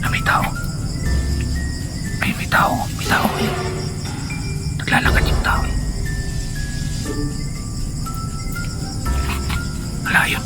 na may tao. Ayun, may tao. May tao. Ayun. Naglalakad yung tao eh. Wala yun.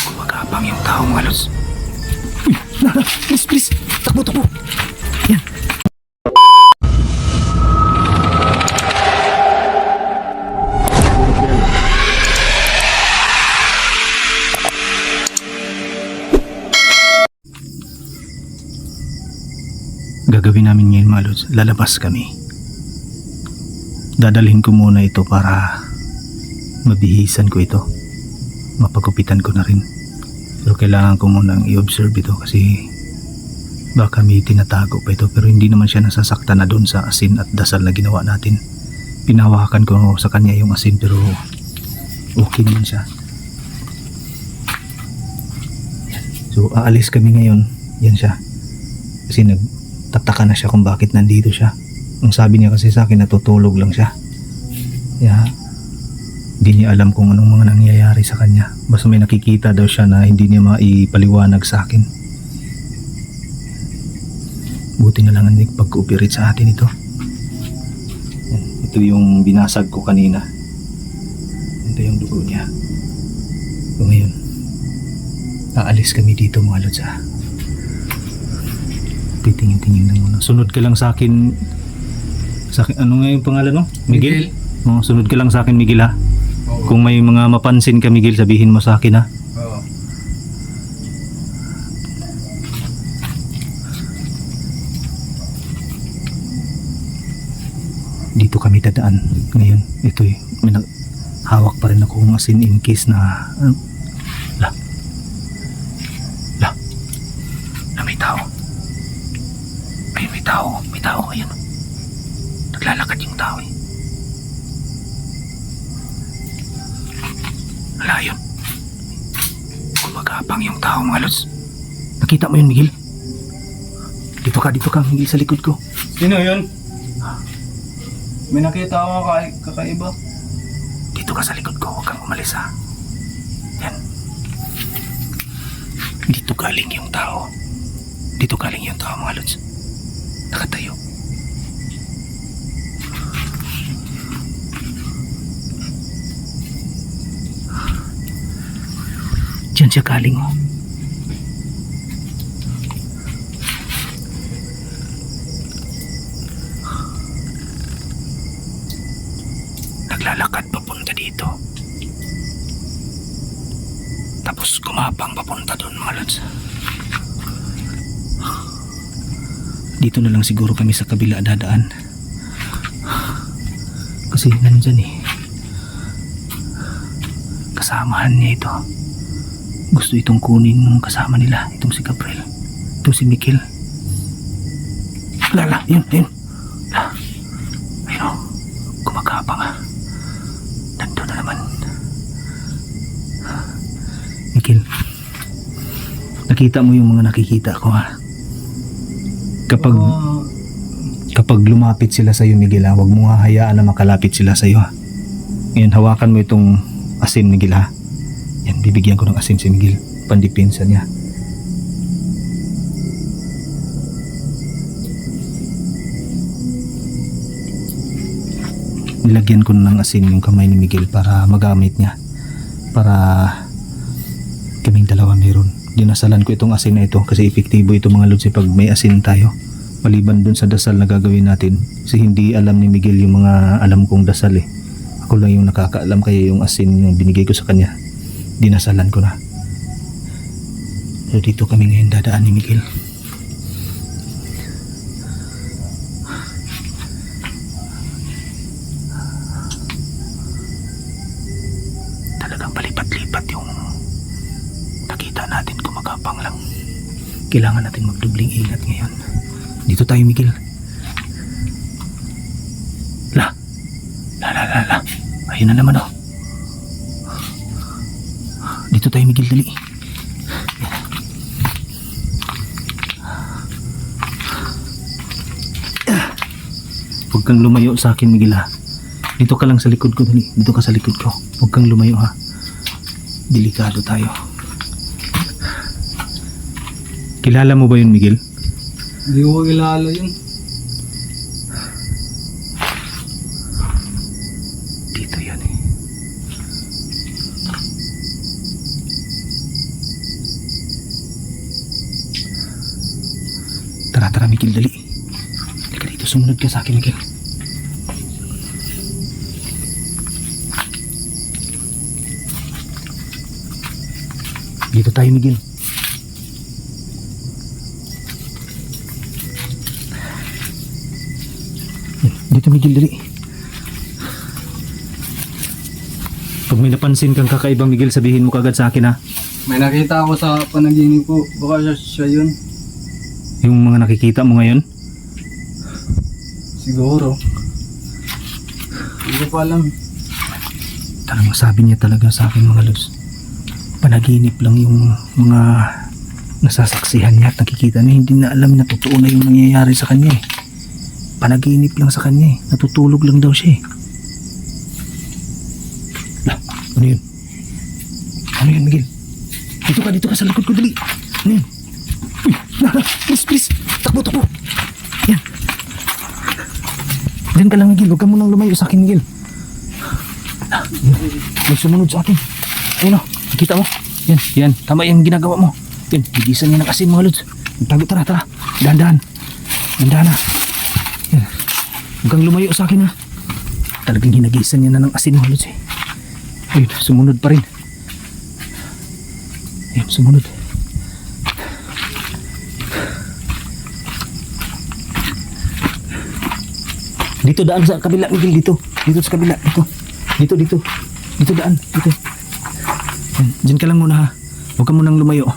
Gumagapang yung tao mga lods. Uy, please, please. Takbo, takbo. Yan. Gagawin namin ngayon mga lods, lalabas kami. Dadalhin ko muna ito para mabihisan ko ito. Mapagupitan ko na rin. Pero kailangan ko munang i-observe ito kasi baka may tinatago pa ito. Pero hindi naman siya nasasaktan na doon sa asin at dasal na ginawa natin. Pinahawakan ko sa kanya yung asin pero okay naman siya. So aalis kami ngayon. Yan siya. Kasi nagtataka na siya kung bakit nandito siya. Ang sabi niya kasi sa akin natutulog lang siya. Kaya hindi niya alam kung anong mga nangyayari sa kanya. Basta may nakikita daw siya na hindi niya maipaliwanag sa akin. Buti na lang ang nagpag-cooperate sa atin ito. Yan. Ito yung binasag ko kanina. Ito yung dugo niya. So ngayon, aalis kami dito mga lods ha. Titingin-tingin lang muna. Sunod ka lang sa akin. Ano nga yung pangalan mo? Miguel? Oh, sunod ka lang sa akin Miguel ha. Oo. Kung may mga mapansin ka Miguel, sabihin mo sa akin ha. Oo. Dito kami dadaan ngayon. Ito eh, may hawak pa rin ako ng asin in case na la na may tao. Ayun, may tao ayun. Naglalakad yung tao eh. Wala yun. Gumagapang yung tao mga lods. Nakita mo yun Miguel? Dito ka Miguel sa likod ko. Sino yun? May nakita ako kakaiba. Dito ka sa likod ko, huwag kang umalis ha. Yan. Dito galing yung tao. Dito galing yung tao mga lods. Nakatayo. Diyan siya galing oh. Naglalakad papunta dito. Tapos gumapang papunta doon mga lods. Dito na lang siguro kami sa kabila dadaan. Kasi nandyan eh. Kasamahan niya ito. Gusto itong kunin ng kasama nila. Itong si Gabriel. Itong si Miguel. Lala, yun. Ayun o. Gumagapang ha. Nandun na naman. Miguel. Nakita mo yung mga nakikita ko ha. Kapag lumapit sila sa iyo Miguel ha, huwag mo hayaan na makalapit sila sa iyo ha. Ngayon hawakan mo itong asin Miguel ha. Yan, bibigyan ko ng asin si Miguel. Pandipinsa niya. Nilagyan ko ng asin yung kamay ni Miguel para magamit niya. Para kaming dalawa meron. Dinasalan ko itong asin na ito kasi epektibo ito mga lods pag may asin tayo. Maliban dun sa dasal na gagawin natin. Kasi hindi alam ni Miguel yung mga alam kong dasal eh. Ako lang yung nakakaalam kaya yung asin yung binigay ko sa kanya. Dinasalan ko na. So dito kami ngayon dadaan ni Miguel. Talagang palipat-lipat yung nakita natin, gumagapang lang. Kailangan natin magdubling ingat ngayon. Dito tayo Miguel. La. Ayun na naman oh. Dito tayo Miguel, dali. Huwag kang lumayo sa akin Miguel ha. Dito ka lang sa likod ko, dali. Dito ka sa likod ko. Huwag kang lumayo ha. Delikado tayo. Kilala mo ba yun, Miguel? Hindi ko kilala yun. Dito yan eh. Tara, Miguel, dali. Halika dito, sumunod ka sa akin, Miguel. Dito tayo, Miguel. Dito, Miguel, dali. Pag may napansin kang kakaibang, Miguel, sabihin mo kagad sa akin, ha? May nakita ako sa panaginip ko. Baka siya yun. Yung mga nakikita mo ngayon. Siguro. Hindi ko pa alam. Talagang sabi niya talaga sa akin, mga lods. Panaginip lang yung mga nasasaksihan niya at nakikita niya. Hindi na alam na totoo na yung nangyayari sa kanya eh. Panaginip lang sa kanya eh. Natutulog lang daw siya eh. Lah, ano yun? Ano yun, Miguel? Dito ka sa likod ko, dali. Ano yun? Uy, please. Takbo. Yan. Diyan ka lang, Miguel. Huwag ka munang lumayo sa akin, Miguel. May sumunod sa akin. Ayun o, nakita mo? Yan. Tama yung ginagawa mo. Yan, bigisan niya ng asin, mga lods. Tago, tara. Dahan-dahan na. Yan. Huwag kang lumayo sa akin, ha. Talagang hinagisan niya na ng asin, mga lods, eh. Ayun, sumunod pa rin. Yan, sumunod. Dito daan sa kabila, Miguel, dito sa kabila, dito daan, dito. Diyan ka lang muna, ha. Huwag ka munang lumayo.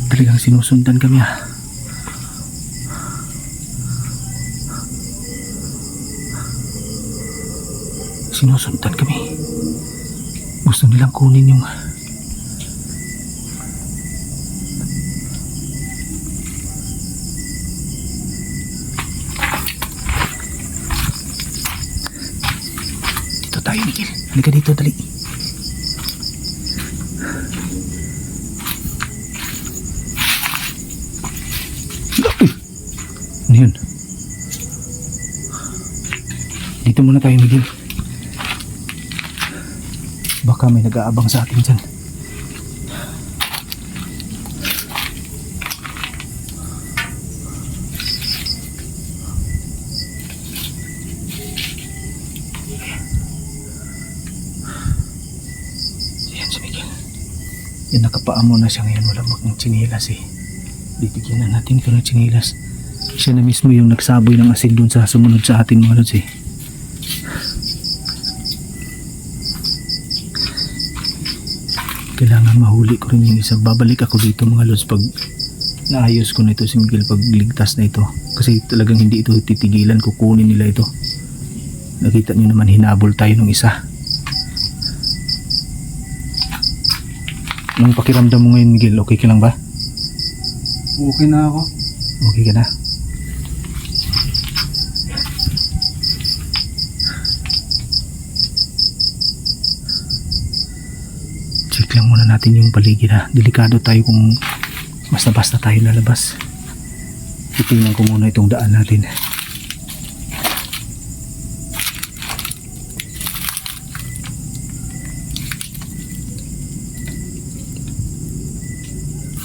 Talagang sinusundan kami, ha. Sinusundan kami. Gusto nilang kunin yung tayo, Miguel. Halika dito, dali. Ano yun? Dito muna tayo, Miguel. Baka may nag-aabang sa atin dyan. Yan, nakapaa mo na siya ngayon. Wala makang tsinilas eh. Bibigyan na natin ito ng tsinilas. Siya na mismo yung nagsaboy ng asin dun sa sumunod sa atin, mga lods eh. Kailangan mahuli ko rin yung isa. Babalik ako dito, mga lods, pag naayos ko na ito si Miguel, pag ligtas na ito. Kasi talagang hindi ito titigilan. Kukunin nila ito. Nakita niyo naman, hinabol tayo ng isa. Anong pakiramdam mo ngayon, Miguel? Okay ka lang ba? Okay na ako. Okay ka na? Check lang muna natin yung paligid, ha. Delikado tayo kung basta-basta tayo lalabas. Titingnan ko muna itong daan natin.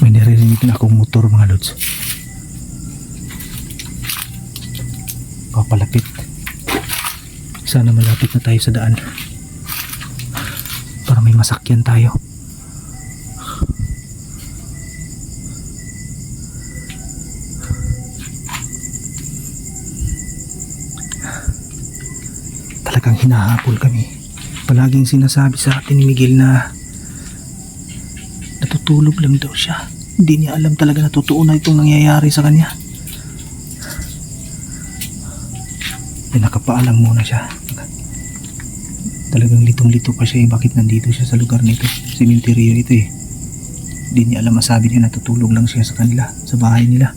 May naririnig na akong motor, mga lods. Papalapit. Sana malapit na tayo sa daan para may masakyan tayo. Talagang hinahabol kami. Palaging sinasabi sa atin ni Miguel na natutulog lang daw siya. Hindi niya alam talaga na totoo na itong nangyayari sa kanya. Eh, nakapaalam muna siya. Talagang litong-lito pa siya eh. Bakit nandito siya sa lugar nito? Simenteryo ito eh. Hindi niya alam, masabi niya natutulog lang siya sa kanila, sa bahay nila.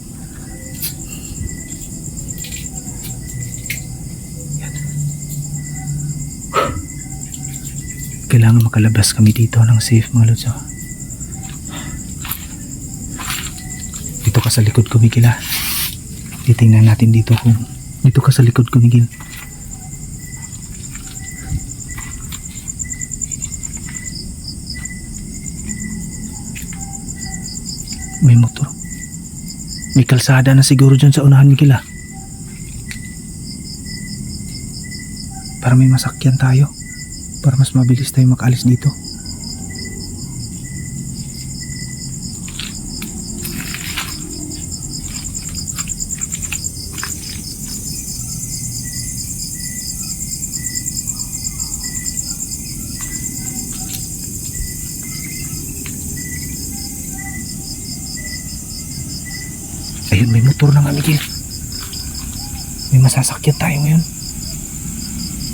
Yan. Kailangan makalabas kami dito ng safe, mga lods. Dito ka sa likod ko, Miguel, ha? Titingnan natin dito kung dito ka sa likod ko, Miguel. May motor. May kalsada na siguro dyan sa unahan, Miguel, ha? Para may masakyan tayo. Para mas mabilis tayo makaalis dito. Ayun, may motor na nga, Miguel. May masasakyan tayo ngayon.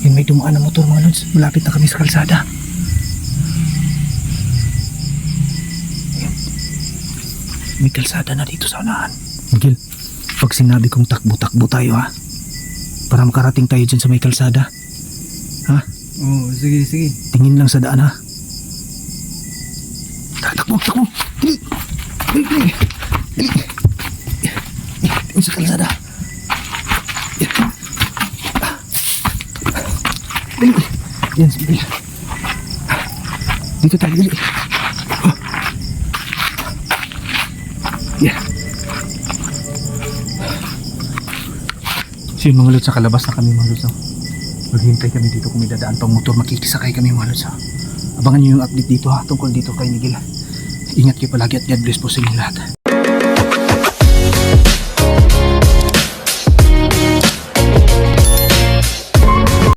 Yun, may dumaan na motor, mga lods. Malapit na kami sa kalsada. Ayun. May kalsada na dito sa unahan. Miguel, pag sinabi kong takbo-takbo tayo, ha? Para makarating tayo dyan sa may kalsada. Ha? Oo, sige, sige. Tingin lang sa daan, ha? Takbo, takbo! Dali! Dali, dali! Dali! Tingin sa kalsada. Dali! Yan, sige. Dito tayo, dali. Yeah. So yun, mga lods, sa kalabas na kami, mga lods. Maghintay kami dito kung may dadaan pang motor. Makikisakay kami, mga lods. Abangan nyo yung update dito, ha, tungkol dito kay Miguel. Ingat kayo palagi at God bless po sa inyo lahat.